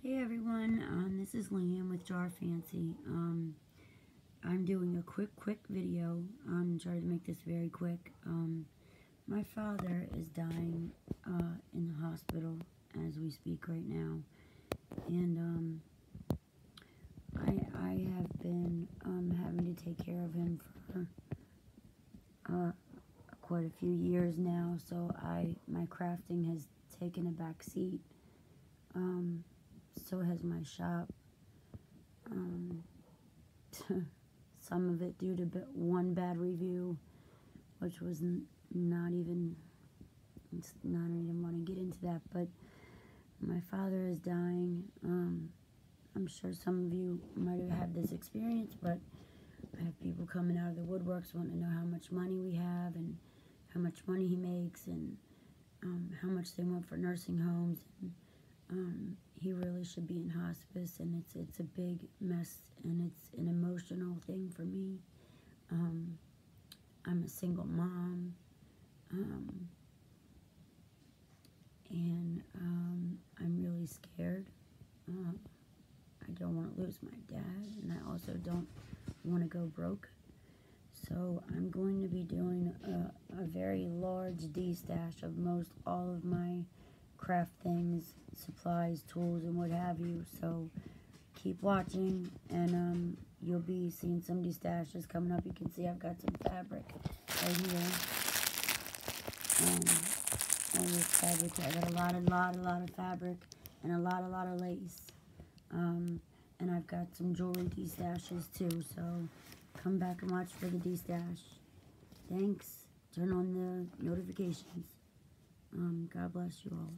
Hey everyone, this is Liam with Jar Fancy. I'm doing a quick video. I'm trying to make this very quick. My father is dying in the hospital as we speak right now, and I have been having to take care of him for quite a few years now. So my crafting has taken a back seat. So has my shop. Some of it due to one bad review, which was not even want to get into that. But my father is dying. I'm sure some of you might have had this experience, but I have people coming out of the woodworks wanting to know how much money we have and how much money he makes and how much they want for nursing homes. And, he really should be in hospice, and it's a big mess, and it's an emotional thing for me. I'm a single mom, and I'm really scared. I don't want to lose my dad, and I also don't want to go broke. So I'm going to be doing a very large destash of most all of my craft things, supplies, tools, and what have you. So keep watching, and you'll be seeing some destashes coming up. You can see I've got some fabric right here. All this fabric. I got a lot of fabric and a lot of lace. And I've got some jewelry destashes too. So come back and watch for the destash. Thanks. Turn on the notifications. God bless you all.